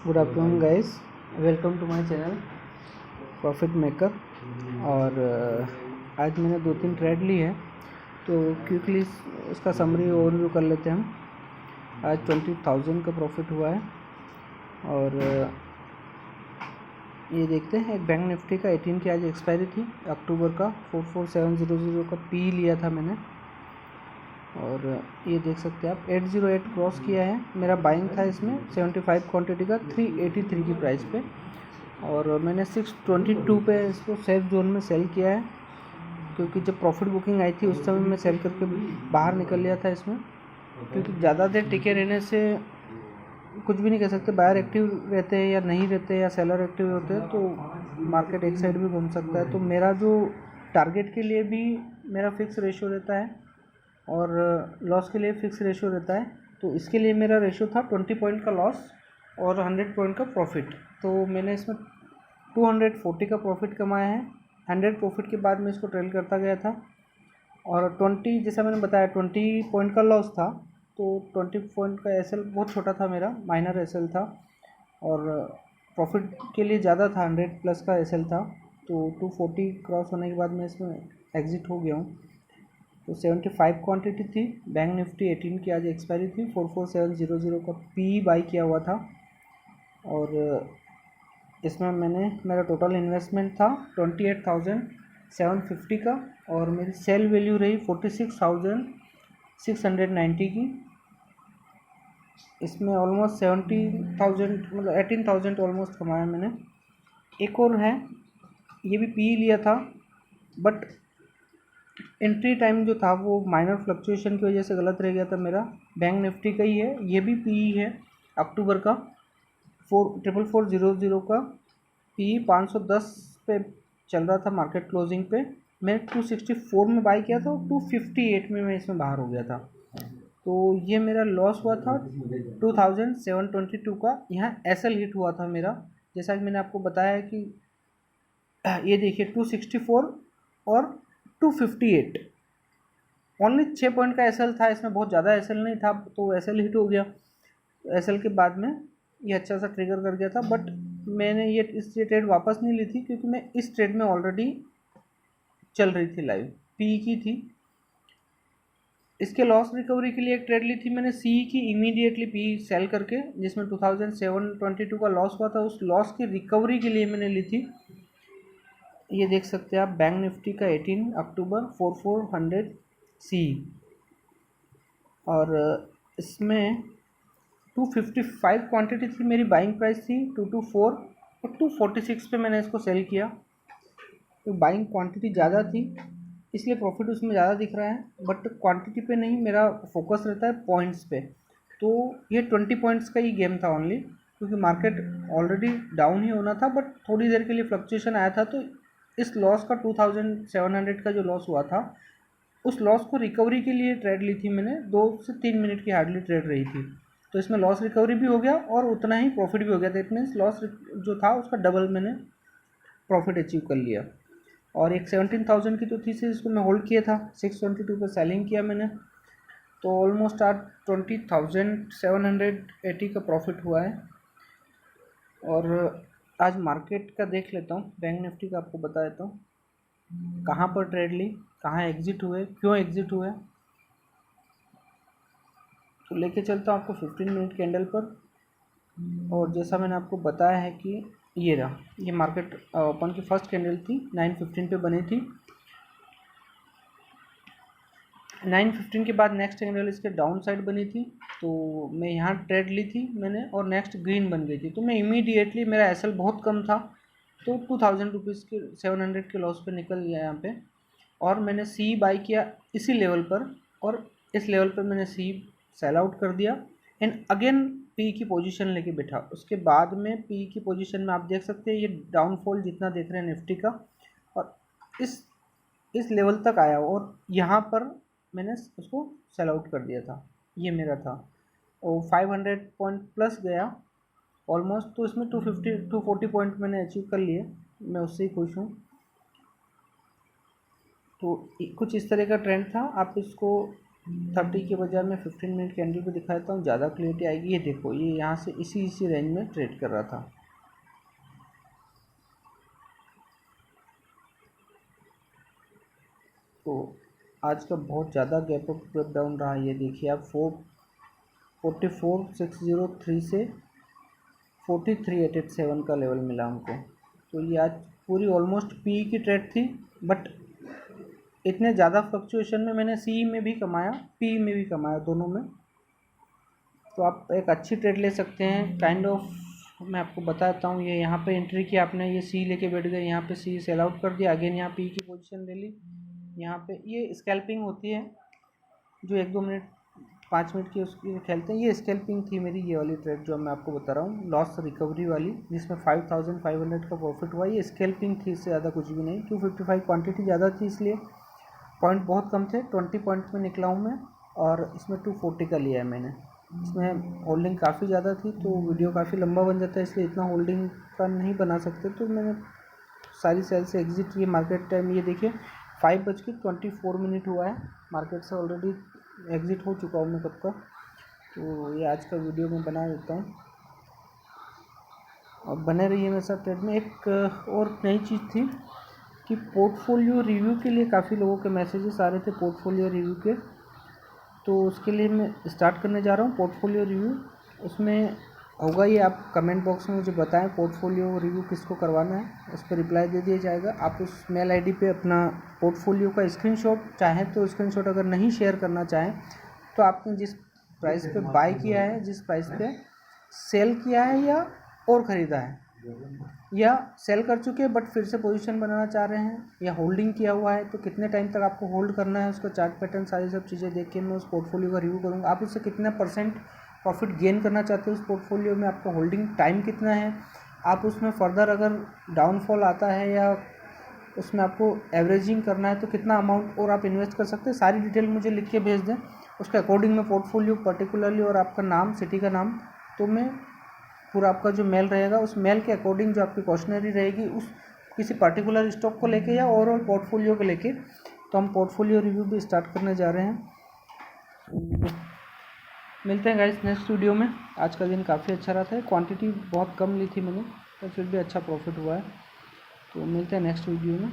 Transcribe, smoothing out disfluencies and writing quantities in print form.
Good afternoon guys, welcome to my channel profit maker. और आज मैंने 2-3 ट्रेड ली है, तो क्विकली इसका समरी ओवरव्यू कर लेते हैं हम। आज 20,000 का प्रॉफिट हुआ है। और ये देखते हैं, एक बैंक निफ्टी का 18 की आज एक्सपायरी थी अक्टूबर का, 44700 का पी लिया था मैंने। और ये देख सकते हैं आप 808 क्रॉस किया है। मेरा बाइंग था इसमें 75 क्वांटिटी का 383 की प्राइस पे, और मैंने 622 पे इसको सेफ जोन में सेल किया है, क्योंकि जब प्रॉफिट बुकिंग आई थी उस समय मैं सेल करके बाहर निकल लिया था इसमें। क्योंकि ज़्यादा देर टिके रहने से कुछ भी नहीं कह सकते, बायर एक्टिव रहते हैं या नहीं रहते, या सेलर एक्टिव होते हैं, तो मार्केट एक साइड भी घूम सकता है। तो मेरा जो टारगेट के लिए भी मेरा फिक्स रेशो रहता है और लॉस के लिए फिक्स रेशो रहता है। तो इसके लिए मेरा रेशो था 20 पॉइंट का लॉस और 100 पॉइंट का प्रॉफिट। तो मैंने इसमें 240 का प्रॉफिट कमाया है। 100 प्रॉफिट के बाद मैं इसको ट्रेल करता गया था, और 20, जैसा मैंने बताया, 20 पॉइंट का लॉस था। तो 20 पॉइंट का एसएल बहुत छोटा था मेरा, माइनर एसएल था, और प्रॉफिट के लिए ज़्यादा था, 100 प्लस का एसएल था। तो 240 क्रॉस होने के बाद मैं इसमें एग्ज़िट हो गया हूँ। तो 75 क्वांटिटी थी। बैंक निफ्टी 18 की आज एक्सपायरी थी। 44700 का पी बाई किया हुआ था, और इसमें मेरा टोटल इन्वेस्टमेंट था 28,750 का, और मेरी सेल वैल्यू रही 46,690 की। इसमें ऑलमोस्ट 17,000, मतलब 18,000 ऑलमोस्ट कमाया मैंने। एक और है, ये भी पी लिया था, बट एंट्री टाइम जो था वो माइनर फ्लक्चुएशन की वजह से गलत रह गया था मेरा। बैंक निफ्टी का ही है, ये भी पी है अक्टूबर का 44400 का पी 510 पे चल रहा था मार्केट क्लोजिंग पे। मैंने 264 में बाई किया था, 258 में मैं इसमें बाहर हो गया था। तो ये मेरा लॉस हुआ था 2722 का। यहाँ एसएल हिट हुआ था मेरा, जैसा कि मैंने आपको बताया है कि ये देखिए 264 और 258, ओनली 6 पॉइंट का एसएल था इसमें, बहुत ज़्यादा एसएल नहीं था, तो एसएल हिट हो गया। एसएल के बाद में ये अच्छा सा ट्रिगर कर गया था, बट मैंने इस ट्रेड वापस नहीं ली थी, क्योंकि मैं इस ट्रेड में ऑलरेडी चल रही थी, लाइव पी की थी। इसके लॉस रिकवरी के लिए एक ट्रेड ली थी मैंने सी की, इमीडिएटली पी सेल करके, जिसमें 2722 का लॉस हुआ था। उस लॉस की रिकवरी के लिए मैंने ली थी। ये देख सकते हैं आप, बैंक निफ्टी का 18 अक्टूबर 4400 सी, और इसमें 255 क्वांटिटी थी, मेरी बाइंग प्राइस थी 224, और 246 पे मैंने इसको सेल किया। तो बाइंग क्वांटिटी ज़्यादा थी, इसलिए प्रॉफिट उसमें ज़्यादा दिख रहा है, बट क्वांटिटी पे नहीं, मेरा फोकस रहता है पॉइंट्स पे। तो ये 20 पॉइंट्स का ही गेम था ओनली, क्योंकि मार्केट ऑलरेडी डाउन ही होना था, बट थोड़ी देर के लिए फ्लक्चुएशन आया था। तो इस लॉस का 2700 का जो लॉस हुआ था, उस लॉस को रिकवरी के लिए ट्रेड ली थी मैंने। 2 से 3 मिनट की हार्डली ट्रेड रही थी, तो इसमें लॉस रिकवरी भी हो गया और उतना ही प्रॉफिट भी हो गया था। इट मीन्स लॉस जो था उसका डबल मैंने प्रॉफिट अचीव कर लिया। और एक 17,000 की तो थी, से इसको मैं होल्ड किया था, 622 पर सेलिंग किया मैंने। तो ऑलमोस्ट आज 20,780 का प्रॉफिट हुआ है। और आज मार्केट का देख लेता हूँ, बैंक निफ्टी का आपको बता देता हूँ कहाँ पर ट्रेड ली, कहाँ एग्जिट हुए, क्यों एग्जिट हुए। तो लेके चलता हूँ आपको 15 मिनट कैंडल पर। और जैसा मैंने आपको बताया है कि ये रहा, ये मार्केट ओपन की फर्स्ट कैंडल थी, 9:15 पे बनी थी। 9:15 के बाद नेक्स्ट कैंडल इसके डाउन साइड बनी थी, तो मैं यहाँ ट्रेड ली थी मैंने, और नेक्स्ट ग्रीन बन गई थी। तो मैं इमीडिएटली, मेरा एसएल बहुत कम था, तो 2000 रुपीज़ के 700 के लॉस पे निकल गया यहाँ पे। और मैंने सी बाई किया इसी लेवल पर, और इस लेवल पर मैंने सी सेल आउट कर दिया, एंड अगेन पी की पोजीशन लेके बैठा। उसके बाद में पी की पोजीशन में आप देख सकते हैं ये डाउनफॉल जितना देख रहे हैं निफ्टी का, और इस लेवल तक आया, और यहाँ पर मैंने उसको सेल आउट कर दिया था। ये मेरा था, और 500 पॉइंट प्लस गया ऑलमोस्ट। तो इसमें 240 पॉइंट मैंने अचीव कर लिए, मैं उससे ही खुश हूँ। तो कुछ इस तरह का ट्रेंड था। आप इसको 30 के बजाय मैं 15 मिनट कैंडल पे दिखाता हूँ, ज़्यादा क्लियरिटी आएगी। ये देखो, ये यहाँ से इसी रेंज में ट्रेड कर रहा था। तो आज का बहुत ज़्यादा गैप अप गैप डाउन रहा। ये देखिए आप 44,603 से 43,887 का लेवल मिला हमको। तो ये आज पूरी ऑलमोस्ट पी की ट्रेड थी, बट इतने ज़्यादा फ्लक्चुएशन में मैंने सी में भी कमाया, पी में भी कमाया, दोनों में। तो आप एक अच्छी ट्रेड ले सकते हैं काइंड ऑफ। मैं आपको बताता हूँ, ये यहाँ पे एंट्री की आपने, ये सी लेके बैठ गए, यहाँ पे सी सेल आउट कर दिया, अगेन यहाँ पी की पोजीशन ले ली। यहाँ पे ये स्कैल्पिंग होती है जो 1-2 मिनट 5 मिनट की उसकी खेलते हैं। ये स्कैल्पिंग थी मेरी, ये वाली ट्रेड जो मैं आपको बता रहा हूँ, लॉस रिकवरी वाली, जिसमें 5,500 का प्रॉफिट हुआ। ये स्कैल्पिंग थी, इससे ज़्यादा कुछ भी नहीं। 255 क्वांटिटी ज़्यादा थी, इसलिए पॉइंट बहुत कम थे। 20 पॉइंट में निकला हूँ मैं, और इसमें 240 का लिया है मैंने। इसमें होल्डिंग काफ़ी ज़्यादा थी, तो वीडियो काफ़ी लंबा बन जाता है, इसलिए इतना होल्डिंग का नहीं बना सकते। तो मैंने सारी सेल से एग्जिट किए। मार्केट टाइम ये देखिए 5:24 हुआ है, मार्केट से ऑलरेडी एग्ज़िट हो चुका हूँ मैं कब का। तो ये आज का वीडियो मैं बना देता हूँ, और बने रहिए मेरे साथ ट्रेड में। एक और नई चीज़ थी कि पोर्टफोलियो रिव्यू के लिए काफ़ी लोगों के मैसेजेस आ रहे थे पोर्टफोलियो रिव्यू के। तो उसके लिए मैं स्टार्ट करने जा रहा हूँ पोर्टफोलियो रिव्यू। उसमें होगा ये, आप कमेंट बॉक्स में मुझे बताएं पोर्टफोलियो रिव्यू किसको करवाना है, उस पर रिप्लाई दे दिया जाएगा। आप उस मेल आईडी पे अपना पोर्टफोलियो का स्क्रीनशॉट चाहें तो स्क्रीनशॉट, अगर नहीं शेयर करना चाहें तो आपने जिस प्राइस पे बाय किया है, जिस प्राइस पे सेल किया है या और ख़रीदा है, या सेल कर चुके हैं बट फिर से पोजीशन बनाना चाह रहे हैं, या होल्डिंग किया हुआ है, तो कितने टाइम तक आपको होल्ड करना है, उसका चार्ट पैटर्न, सारी सब चीज़ें देख के मैं उस पोर्टफोलियो का रिव्यू करूँगा। आप उससे कितना % प्रॉफिट गेन करना चाहते हो उस पोर्टफोलियो में, आपका होल्डिंग टाइम कितना है, आप उसमें फर्दर अगर डाउनफॉल आता है या उसमें आपको एवरेजिंग करना है तो कितना अमाउंट और आप इन्वेस्ट कर सकते हैं, सारी डिटेल मुझे लिख के भेज दें। उसके अकॉर्डिंग में पोर्टफोलियो पर्टिकुलरली, और आपका नाम, सिटी का नाम, तो मैं पूरा आपका जो मेल रहेगा उस मेल के अकॉर्डिंग जो आपकी क्वेश्चनरी रहेगी उस किसी पर्टिकुलर स्टॉक को लेके या ओवरऑल पोर्टफोलियो को लेके, तो हम पोर्टफोलियो रिव्यू भी स्टार्ट करने जा रहे हैं। मिलते हैं गाइस नेक्स्ट वीडियो में। आज का दिन काफ़ी अच्छा रहा था, क्वांटिटी बहुत कम ली थी मैंने, तो फिर भी अच्छा प्रॉफिट हुआ है। तो मिलते हैं नेक्स्ट वीडियो में।